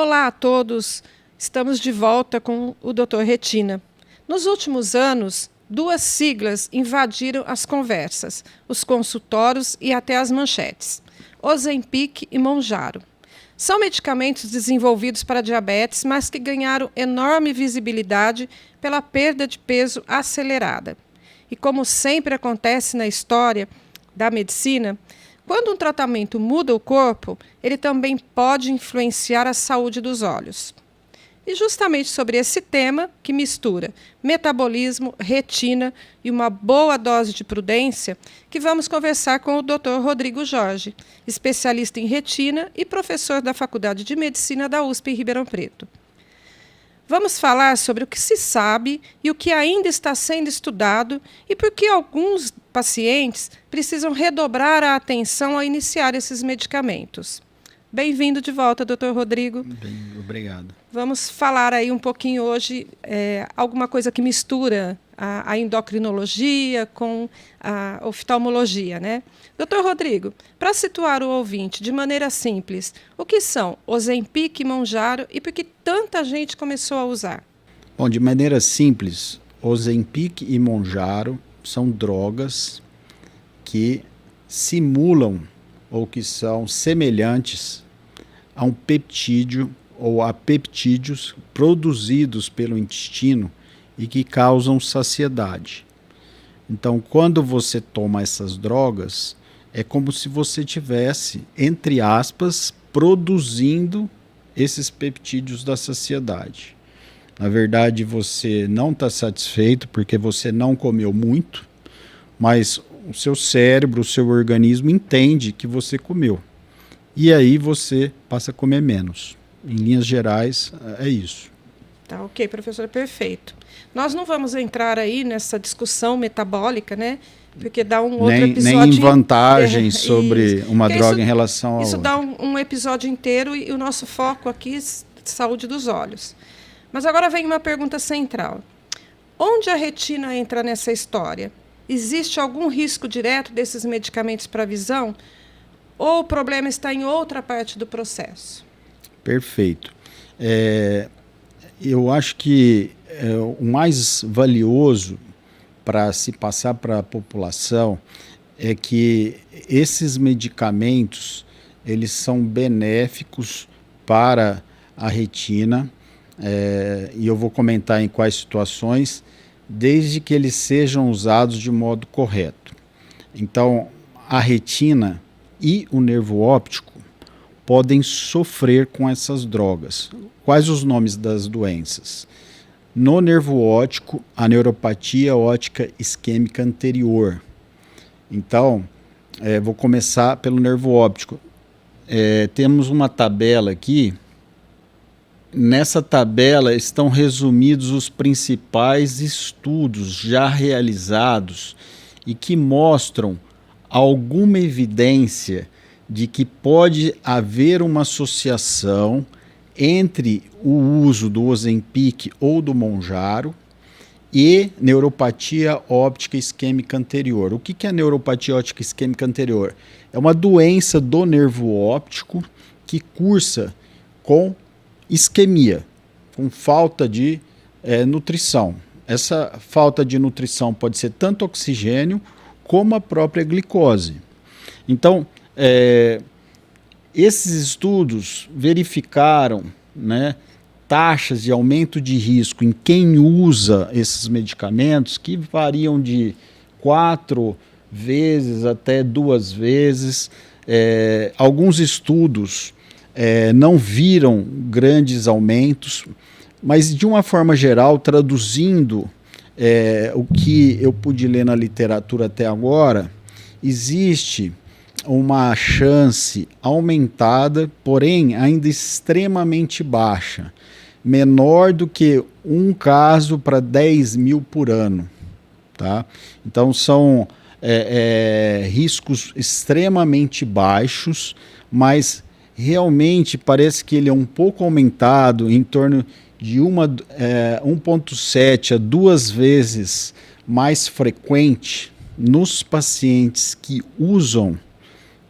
Olá a todos, estamos de volta com o Dr. Retina. Nos últimos anos, duas siglas invadiram as conversas, os consultórios e até as manchetes: Ozempic e Mounjaro. São medicamentos desenvolvidos para diabetes, mas que ganharam enorme visibilidade pela perda de peso acelerada. E como sempre acontece na história da medicina, quando um tratamento muda o corpo, ele também pode influenciar a saúde dos olhos. E justamente sobre esse tema, que mistura metabolismo, retina e uma boa dose de prudência, que vamos conversar com o Dr. Rodrigo Jorge, especialista em retina e professor da Faculdade de Medicina da USP em Ribeirão Preto. Vamos falar sobre o que se sabe e o que ainda está sendo estudado e por que alguns pacientes precisam redobrar a atenção ao iniciar esses medicamentos. Bem-vindo de volta, Dr. Rodrigo. Bem, obrigado. Vamos falar aí um pouquinho hoje, alguma coisa que mistura a endocrinologia com a oftalmologia, né? Dr. Rodrigo, para situar o ouvinte de maneira simples, o que são Ozempic e Mounjaro e por que tanta gente começou a usar? Bom, de maneira simples, Ozempic e Mounjaro são drogas que simulam ou que são semelhantes a um peptídeo ou a peptídeos produzidos pelo intestino e que causam saciedade. Então, quando você toma essas drogas, é como se você tivesse, entre aspas, produzindo esses peptídeos da saciedade. Na verdade, você não está satisfeito porque você não comeu muito, mas o seu cérebro, o seu organismo entende que você comeu. E aí você passa a comer menos. Em linhas gerais, é isso. Tá, ok, professor, perfeito. Nós não vamos entrar aí nessa discussão metabólica, né? Porque dá um outro episódio... Nem em vantagens sobre uma droga em relação a outra. Isso dá um episódio inteiro e o nosso foco aqui é saúde dos olhos. Mas agora vem uma pergunta central. Onde a retina entra nessa história? Existe algum risco direto desses medicamentos para a visão? Ou o problema está em outra parte do processo? Perfeito. Eu acho que o mais valioso para se passar para a população é que esses medicamentos eles são benéficos para a retina, e eu vou comentar em quais situações, desde que eles sejam usados de modo correto. Então, a retina e o nervo óptico podem sofrer com essas drogas. Quais os nomes das doenças? No nervo óptico, a neuropatia óptica isquêmica anterior. Então, vou começar pelo nervo óptico. Temos uma tabela aqui. Nessa tabela estão resumidos os principais estudos já realizados e que mostram alguma evidência de que pode haver uma associação entre o uso do Ozempic ou do Mounjaro e neuropatia óptica isquêmica anterior. O que é neuropatia óptica isquêmica anterior? É uma doença do nervo óptico que cursa com isquemia, com falta de nutrição. Essa falta de nutrição pode ser tanto oxigênio como a própria glicose. Então, esses estudos verificaram, né, taxas de aumento de risco em quem usa esses medicamentos que variam de 4 vezes até 2 vezes. Alguns estudos não viram grandes aumentos, mas de uma forma geral, traduzindo o que eu pude ler na literatura até agora, existe uma chance aumentada, porém ainda extremamente baixa, menor do que um caso para 10 mil por ano. Tá? Então são riscos extremamente baixos, mas realmente parece que ele é um pouco aumentado, em torno de 1,7 a 2 vezes mais frequente nos pacientes que usam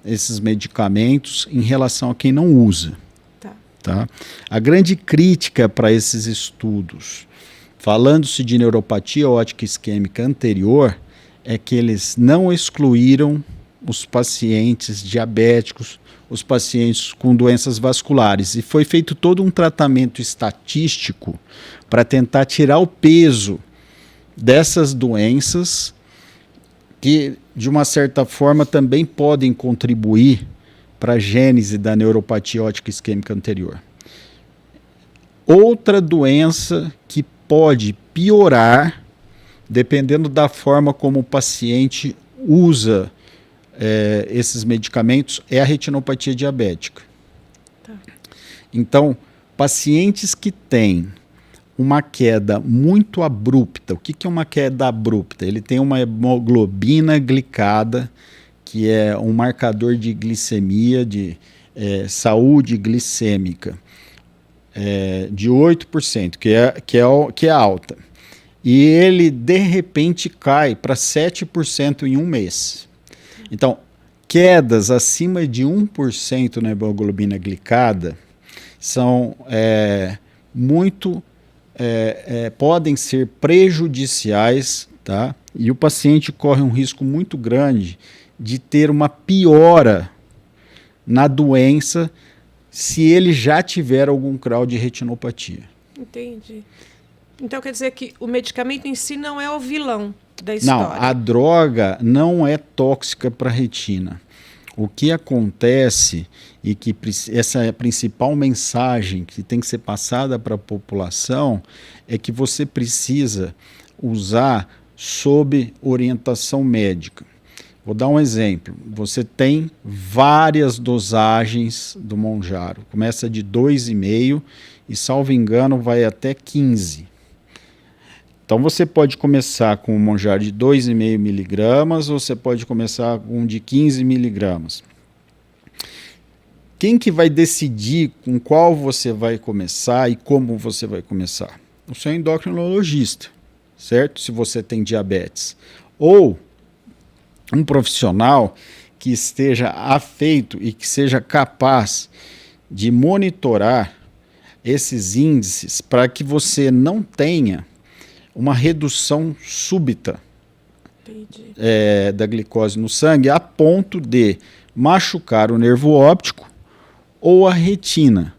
esses medicamentos em relação a quem não usa. Tá. Tá? A grande crítica para esses estudos, falando-se de neuropatia ótica isquêmica anterior, é que eles não excluíram os pacientes diabéticos, os pacientes com doenças vasculares. E foi feito todo um tratamento estatístico para tentar tirar o peso dessas doenças que, de uma certa forma, também podem contribuir para a gênese da neuropatia ótica isquêmica anterior. Outra doença que pode piorar, dependendo da forma como o paciente usa esses medicamentos, é a retinopatia diabética. Tá. Então, pacientes que têm uma queda muito abrupta, o que é uma queda abrupta? Ele tem uma hemoglobina glicada, que é um marcador de glicemia, de saúde glicêmica, de 8%, que é alta. E ele, de repente, cai para 7% em um mês. Então, quedas acima de 1% na hemoglobina glicada são podem ser prejudiciais, tá? E o paciente corre um risco muito grande de ter uma piora na doença se ele já tiver algum grau de retinopatia. Entendi. Então quer dizer que o medicamento em si não é o vilão da história? Não, a droga não é tóxica para a retina. O que acontece, e que essa é a principal mensagem que tem que ser passada para a população, é que você precisa usar sob orientação médica. Vou dar um exemplo. Você tem várias dosagens do Mounjaro. Começa de 2,5 e, salvo engano, vai até 15. Então você pode começar com um Mounjaro de 2,5 miligramas ou você pode começar com um de 15 miligramas. Quem que vai decidir com qual você vai começar e como você vai começar? O seu endocrinologista, certo? Se você tem diabetes. Ou um profissional que esteja afeito e que seja capaz de monitorar esses índices para que você não tenha uma redução súbita da glicose no sangue a ponto de machucar o nervo óptico ou a retina,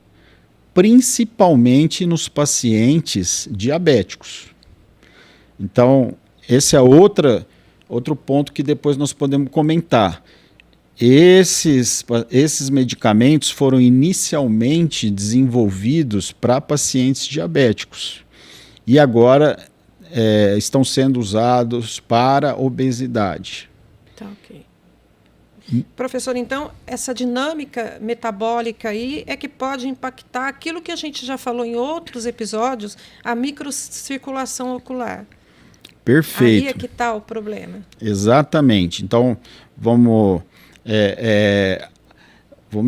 principalmente nos pacientes diabéticos. Então, esse é outro ponto que depois nós podemos comentar. Esses medicamentos foram inicialmente desenvolvidos para pacientes diabéticos e agora estão sendo usados para obesidade. Tá, ok. Professor, então, essa dinâmica metabólica aí é que pode impactar aquilo que a gente já falou em outros episódios, a microcirculação ocular. Perfeito. Aí é que está o problema. Exatamente. Então, vamos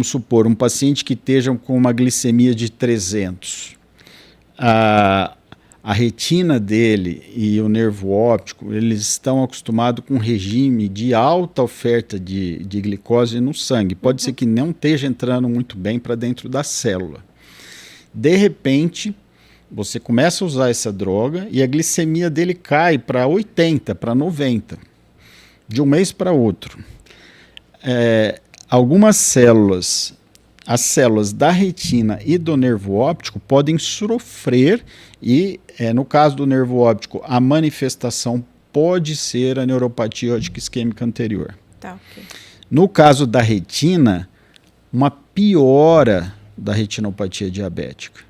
supor um paciente que esteja com uma glicemia de 300. A retina dele e o nervo óptico, eles estão acostumados com um regime de alta oferta de glicose no sangue. Pode ser que não esteja entrando muito bem para dentro da célula. De repente, você começa a usar essa droga e a glicemia dele cai para 80, para 90, de um mês para outro. Algumas células, as células da retina e do nervo óptico podem sofrer e, no caso do nervo óptico, a manifestação pode ser a neuropatia ótica isquêmica anterior. Tá, okay. No caso da retina, uma piora da retinopatia diabética.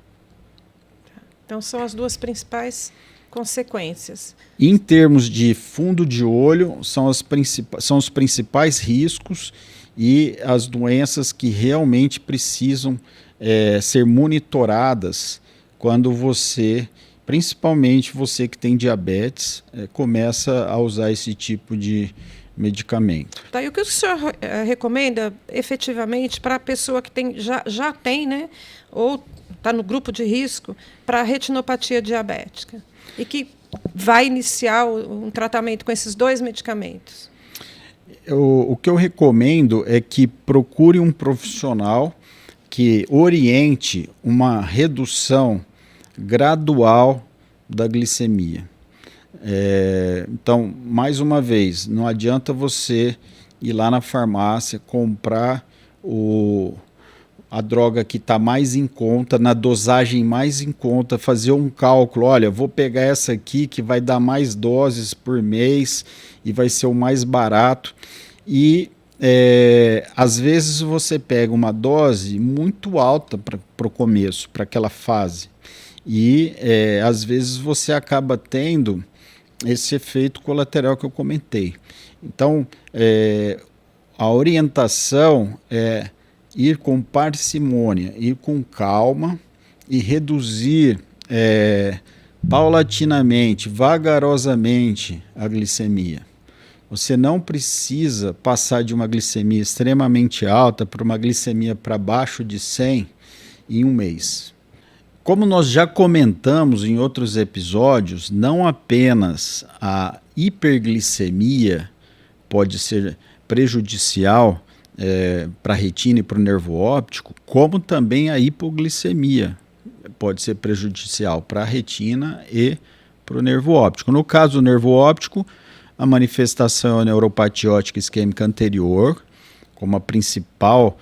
Então são as duas principais consequências. Em termos de fundo de olho, são os principais riscos e as doenças que realmente precisam ser monitoradas quando você, principalmente você que tem diabetes, começa a usar esse tipo de medicamento. Tá, e o que o senhor recomenda efetivamente para a pessoa que já tem, né, ou está no grupo de risco para a retinopatia diabética e que vai iniciar um tratamento com esses dois medicamentos? O que eu recomendo é que procure um profissional que oriente uma redução gradual da glicemia. Então, mais uma vez, não adianta você ir lá na farmácia, comprar a droga que está mais em conta, na dosagem mais em conta, fazer um cálculo, olha, vou pegar essa aqui que vai dar mais doses por mês e vai ser o mais barato. E às vezes você pega uma dose muito alta para o começo, para aquela fase. E às vezes você acaba tendo esse efeito colateral que eu comentei. Então, a orientação é ir com parcimônia, ir com calma e reduzir paulatinamente, vagarosamente a glicemia. Você não precisa passar de uma glicemia extremamente alta para uma glicemia para baixo de 100 em um mês. Como nós já comentamos em outros episódios, não apenas a hiperglicemia pode ser prejudicial para a retina e para o nervo óptico, como também a hipoglicemia pode ser prejudicial para a retina e para o nervo óptico. No caso do nervo óptico, a manifestação é a neuropatia óptica isquêmica anterior, como a principal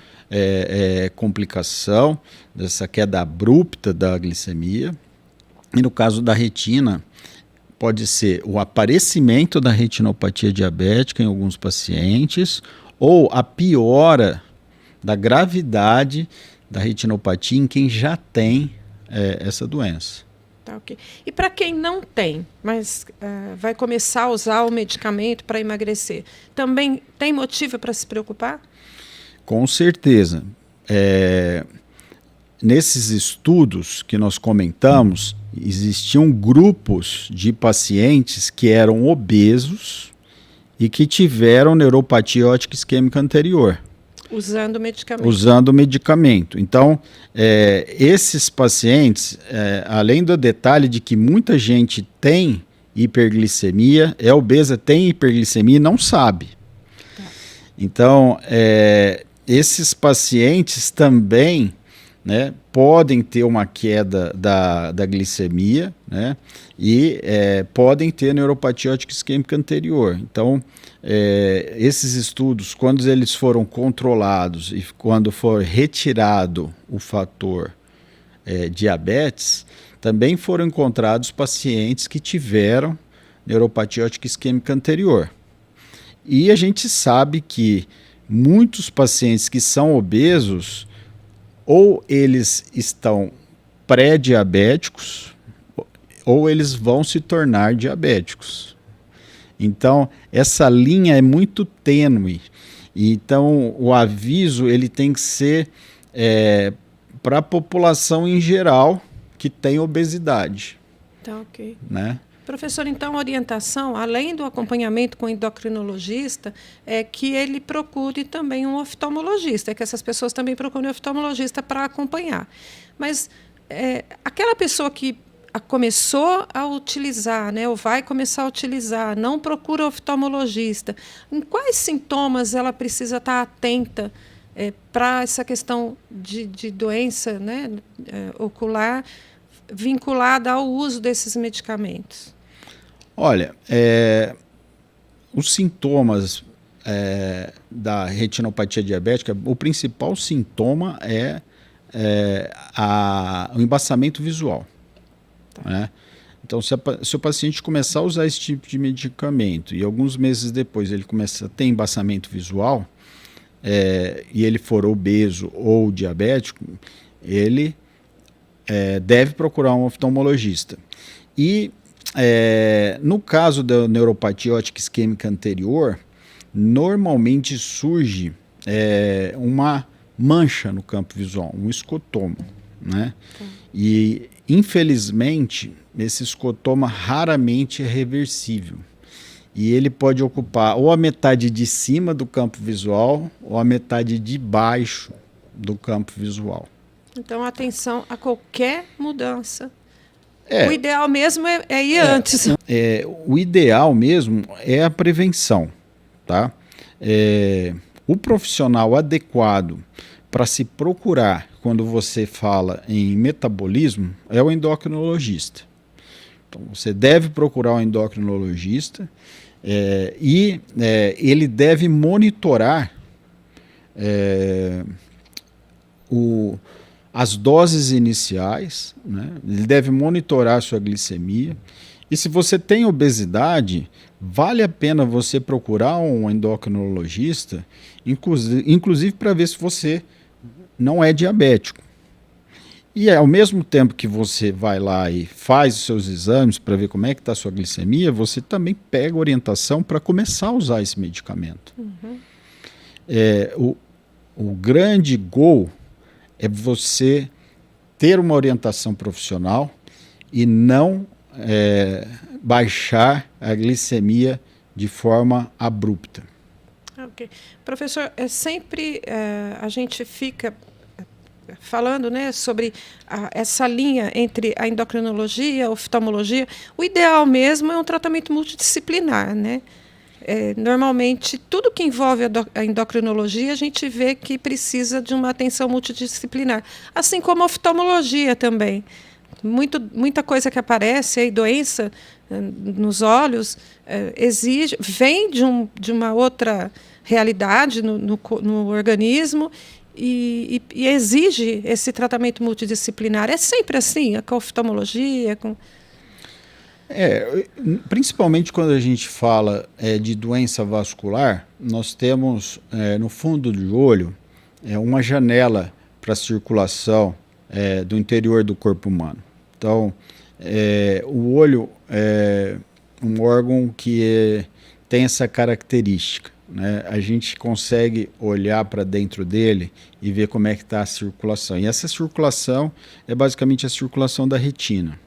complicação dessa queda abrupta da glicemia. E no caso da retina, pode ser o aparecimento da retinopatia diabética em alguns pacientes ou a piora da gravidade da retinopatia em quem já tem essa doença. Tá, okay. E para quem não tem, mas vai começar a usar o medicamento para emagrecer, também tem motivo para se preocupar? Com certeza. Nesses estudos que nós comentamos, existiam grupos de pacientes que eram obesos e que tiveram neuropatia óptica isquêmica anterior. Usando o medicamento. Usando o medicamento. Então, esses pacientes, além do detalhe de que muita gente tem hiperglicemia, é obesa, tem hiperglicemia e não sabe. Tá. Então, esses pacientes também, né, podem ter uma queda da glicemia, né, e podem ter neuropatia óptica isquêmica anterior. Então, esses estudos, quando eles foram controlados e quando for retirado o fator diabetes, também foram encontrados pacientes que tiveram neuropatia óptica isquêmica anterior. E a gente sabe que muitos pacientes que são obesos, ou eles estão pré-diabéticos, ou eles vão se tornar diabéticos. Então, essa linha é muito tênue. Então, o aviso ele tem que ser para a população em geral que tem obesidade. Tá, ok. Né? Professor, então a orientação, além do acompanhamento com o endocrinologista, é que ele procure também um oftalmologista, que essas pessoas também procurem um oftalmologista para acompanhar. Mas aquela pessoa que começou a utilizar, né, ou vai começar a utilizar, não procura oftalmologista, em quais sintomas ela precisa estar atenta para essa questão de doença, né, ocular vinculada ao uso desses medicamentos? Olha, os sintomas da retinopatia diabética, o principal sintoma é o embaçamento visual. Tá. Né? Então, se o paciente começar a usar esse tipo de medicamento e alguns meses depois ele começa a ter embaçamento visual, e ele for obeso ou diabético, ele deve procurar um oftalmologista. E no caso da neuropatia óptica isquêmica anterior, normalmente surge uma mancha no campo visual, um escotoma. Né? E, infelizmente, esse escotoma raramente é reversível. E ele pode ocupar ou a metade de cima do campo visual ou a metade de baixo do campo visual. Então, atenção a qualquer mudança. O ideal mesmo é ir antes. O ideal mesmo é a prevenção. Tá? O profissional adequado para se procurar quando você fala em metabolismo é o endocrinologista. Então, você deve procurar um endocrinologista e ele deve monitorar as doses iniciais, né? Ele deve monitorar a sua glicemia. E se você tem obesidade, vale a pena você procurar um endocrinologista, inclusive para ver se você não é diabético. E ao mesmo tempo que você vai lá e faz os seus exames para ver como é que está a sua glicemia, você também pega orientação para começar a usar esse medicamento. O grande goal é você ter uma orientação profissional e não baixar a glicemia de forma abrupta. Ok. Professor, sempre a gente fica falando, né, sobre essa linha entre a endocrinologia e a oftalmologia. O ideal mesmo é um tratamento multidisciplinar, né? Normalmente, tudo que envolve a endocrinologia, a gente vê que precisa de uma atenção multidisciplinar, assim como a oftalmologia também. Muita coisa que aparece, aí, doença nos olhos, vem de uma outra realidade no organismo e exige esse tratamento multidisciplinar. É sempre assim, com a oftalmologia, principalmente quando a gente fala de doença vascular, nós temos no fundo do olho uma janela para a circulação do interior do corpo humano. Então, o olho é um órgão que tem essa característica, né? A gente consegue olhar para dentro dele e ver como é que está a circulação. E essa circulação é basicamente a circulação da retina.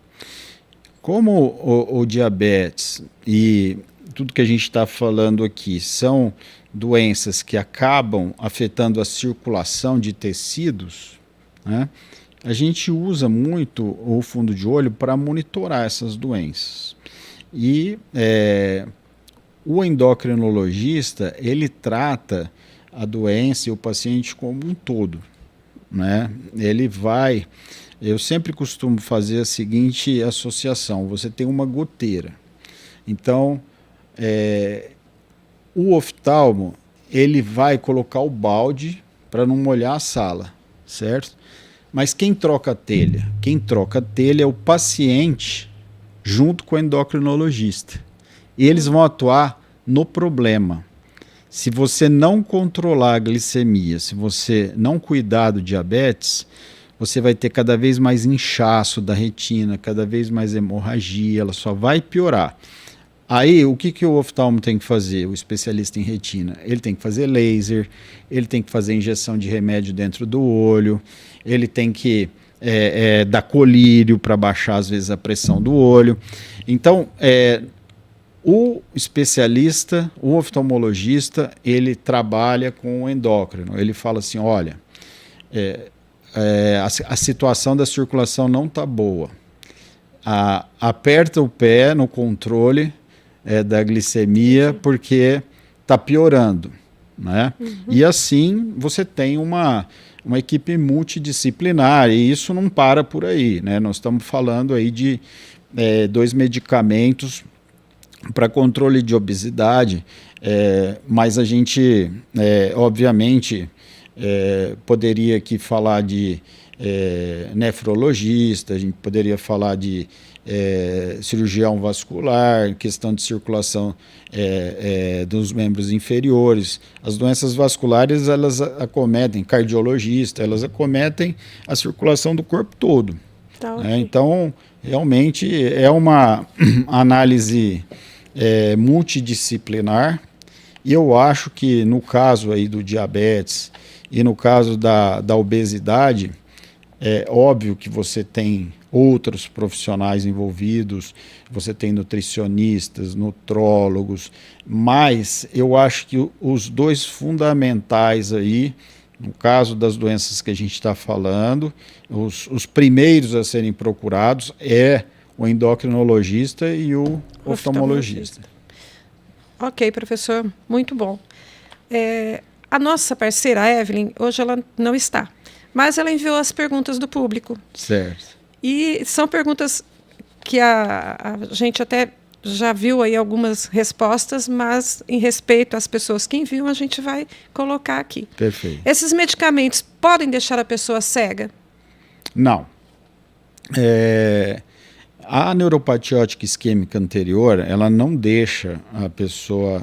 Como o diabetes e tudo que a gente está falando aqui são doenças que acabam afetando a circulação de tecidos, né? A gente usa muito o fundo de olho para monitorar essas doenças. E o endocrinologista, ele trata a doença e o paciente como um todo, né? Eu sempre costumo fazer a seguinte associação: você tem uma goteira. Então, o oftalmo, ele vai colocar o balde para não molhar a sala, certo? Mas quem troca a telha? Quem troca a telha é o paciente junto com o endocrinologista. E eles vão atuar no problema. Se você não controlar a glicemia, se você não cuidar do diabetes, você vai ter cada vez mais inchaço da retina, cada vez mais hemorragia, ela só vai piorar. Aí, o que o oftalmo tem que fazer, o especialista em retina? Ele tem que fazer laser, ele tem que fazer injeção de remédio dentro do olho, ele tem que dar colírio para baixar, às vezes, a pressão do olho. Então, o especialista, o oftalmologista, ele trabalha com o endócrino. Ele fala assim, olha, a situação da circulação não está boa. Aperta o pé no controle da glicemia, porque está piorando, né? E assim você tem uma equipe multidisciplinar, e isso não para por aí, né? Nós estamos falando aí de 2 medicamentos para controle de obesidade, mas a gente, obviamente, poderia aqui falar de nefrologista, a gente poderia falar de cirurgião vascular, questão de circulação dos membros inferiores. As doenças vasculares, elas acometem, cardiologista, elas acometem a circulação do corpo todo. Tá, okay. Então, realmente é uma análise multidisciplinar, e eu acho que no caso aí do diabetes e no caso da obesidade, é óbvio que você tem outros profissionais envolvidos, você tem nutricionistas, nutrólogos, mas eu acho que os 2 fundamentais aí, no caso das doenças que a gente está falando, os primeiros a serem procurados é o endocrinologista e o oftalmologista. Ok, professor, muito bom. A nossa parceira, a Evelyn, hoje ela não está, mas ela enviou as perguntas do público. Certo. E são perguntas que a gente até já viu aí algumas respostas, mas em respeito às pessoas que enviam, a gente vai colocar aqui. Perfeito. Esses medicamentos podem deixar a pessoa cega? Não. A neuropatia óptica isquêmica anterior, ela não deixa a pessoa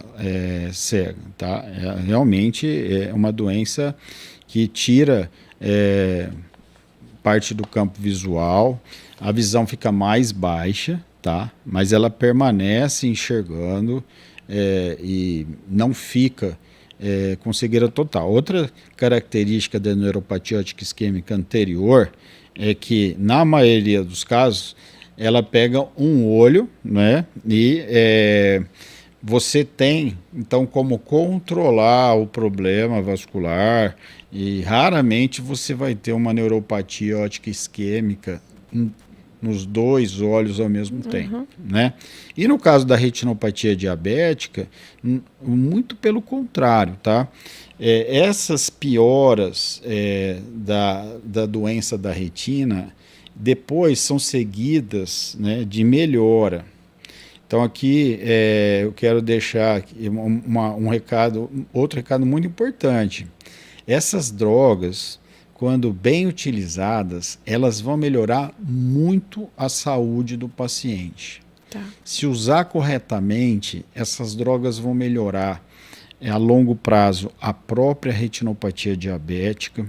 cega, tá? Realmente é uma doença que tira parte do campo visual, a visão fica mais baixa, tá? Mas ela permanece enxergando e não fica com cegueira total. Outra característica da neuropatia óptica isquêmica anterior é que, na maioria dos casos, ela pega um olho, né? E você tem, então, como controlar o problema vascular, e raramente você vai ter uma neuropatia óptica isquêmica nos dois olhos ao mesmo tempo, né? E no caso da retinopatia diabética, muito pelo contrário, tá? Essas pioras da doença da retina depois são seguidas, né, de melhora. Então aqui eu quero deixar um recado, outro recado muito importante. Essas drogas, quando bem utilizadas, elas vão melhorar muito a saúde do paciente. Tá. Se usar corretamente, essas drogas vão melhorar a longo prazo a própria retinopatia diabética,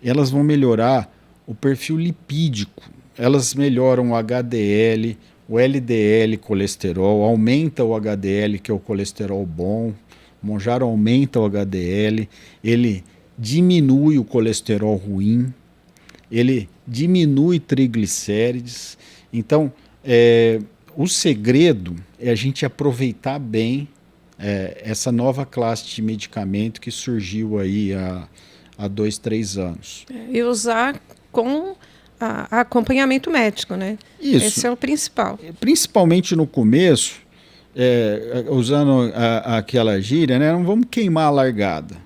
elas vão melhorar o perfil lipídico, elas melhoram o HDL, o LDL, colesterol, aumenta o HDL, que é o colesterol bom, o Mounjaro aumenta o HDL, ele diminui o colesterol ruim, ele diminui triglicérides. Então, o segredo é a gente aproveitar bem essa nova classe de medicamento que surgiu aí há 2, 3 anos. E usar com acompanhamento médico, né? Isso. Esse é o principal. Principalmente no começo, usando aquela gíria, né? Não vamos queimar a largada.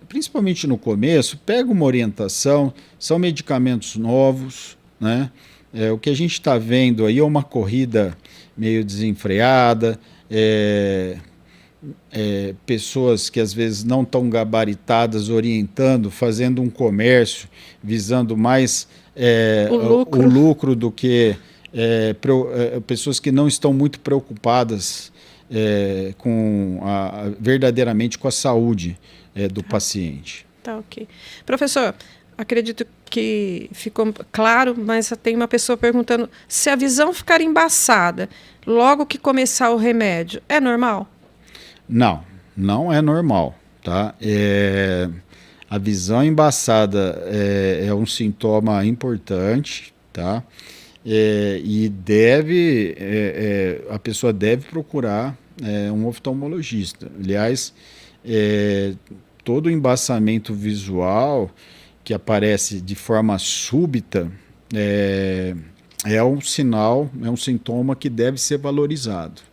Principalmente no começo, pega uma orientação, são medicamentos novos, né? O que a gente está vendo aí é uma corrida meio desenfreada, pessoas que às vezes não estão gabaritadas orientando, fazendo um comércio, visando mais o lucro do que pessoas que não estão muito preocupadas verdadeiramente com a saúde do paciente. Tá, ok. Professor, acredito que ficou claro, mas tem uma pessoa perguntando se a visão ficar embaçada logo que começar o remédio, é normal? Não, não é normal, tá? A visão embaçada é um sintoma importante, tá? E a pessoa deve procurar um oftalmologista. Aliás, todo embaçamento visual que aparece de forma súbita é um sinal, é um sintoma que deve ser valorizado.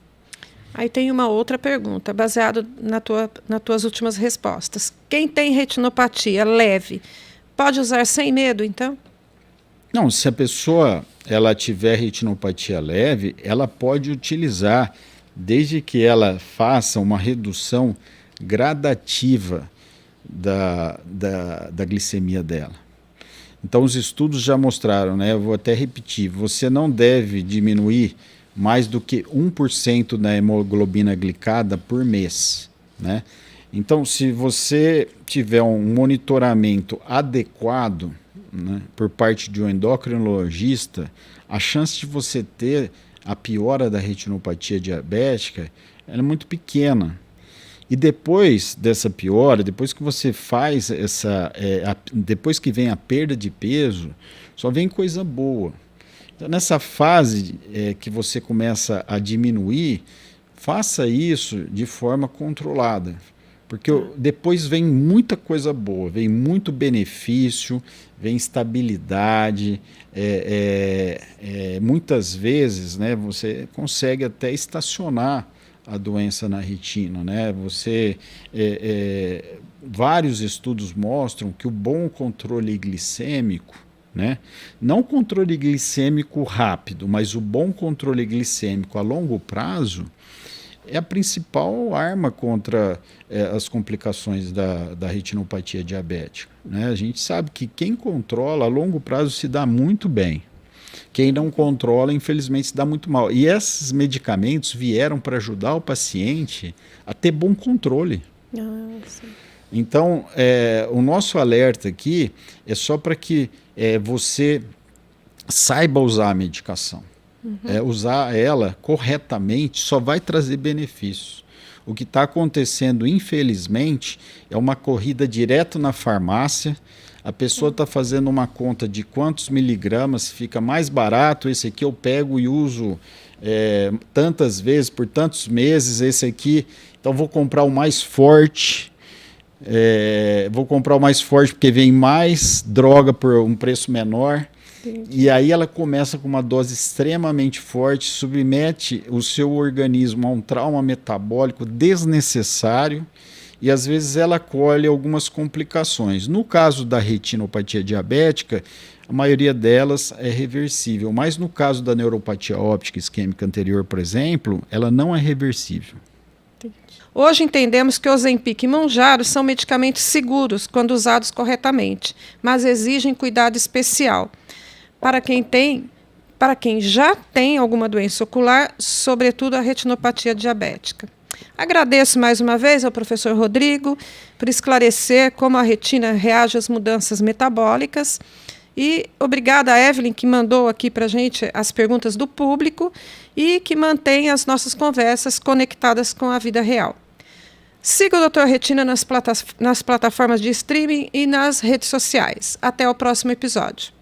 Aí tem uma outra pergunta, baseado nas tuas últimas respostas. Quem tem retinopatia leve, pode usar sem medo, então? Não, se a pessoa tiver retinopatia leve, ela pode utilizar, desde que ela faça uma redução gradativa da glicemia dela. Então os estudos já mostraram, né? Eu vou até repetir, você não deve diminuir mais do que 1% da hemoglobina glicada por mês, né? Então, se você tiver um monitoramento adequado, né, por parte de um endocrinologista, a chance de você ter a piora da retinopatia diabética é muito pequena. E depois dessa piora, depois que você faz depois que vem a perda de peso, só vem coisa boa. Então, nessa fase que você começa a diminuir, faça isso de forma controlada, porque depois vem muita coisa boa, vem muito benefício, vem estabilidade, muitas vezes, né, você consegue até estacionar a doença na retina, né? Vários estudos mostram que o bom controle glicêmico, né? Não controle glicêmico rápido, mas o bom controle glicêmico a longo prazo é a principal arma contra as complicações da retinopatia diabética, né? A gente sabe que quem controla a longo prazo se dá muito bem. Quem não controla, infelizmente, se dá muito mal. E esses medicamentos vieram para ajudar o paciente a ter bom controle. Então, o nosso alerta aqui é só para que você saiba usar a medicação. Usar ela corretamente só vai trazer benefícios. O que está acontecendo, infelizmente, é uma corrida direto na farmácia. A pessoa está fazendo uma conta de quantos miligramas fica mais barato. Esse aqui eu pego e uso tantas vezes, por tantos meses. Esse aqui, então vou comprar o mais forte. Vou comprar o mais forte porque vem mais droga por um preço menor. E aí ela começa com uma dose extremamente forte, submete o seu organismo a um trauma metabólico desnecessário e às vezes ela colhe algumas complicações. No caso da retinopatia diabética, a maioria delas é reversível, mas no caso da neuropatia óptica isquêmica anterior, por exemplo, ela não é reversível. Hoje entendemos que Ozempic e Mounjaro são medicamentos seguros quando usados corretamente, mas exigem cuidado especial para quem já tem alguma doença ocular, sobretudo a retinopatia diabética. Agradeço mais uma vez ao professor Rodrigo por esclarecer como a retina reage às mudanças metabólicas. E obrigada a Evelyn, que mandou aqui para a gente as perguntas do público e que mantém as nossas conversas conectadas com a vida real. Siga o Dr. Retina nas plataformas de streaming e nas redes sociais. Até o próximo episódio.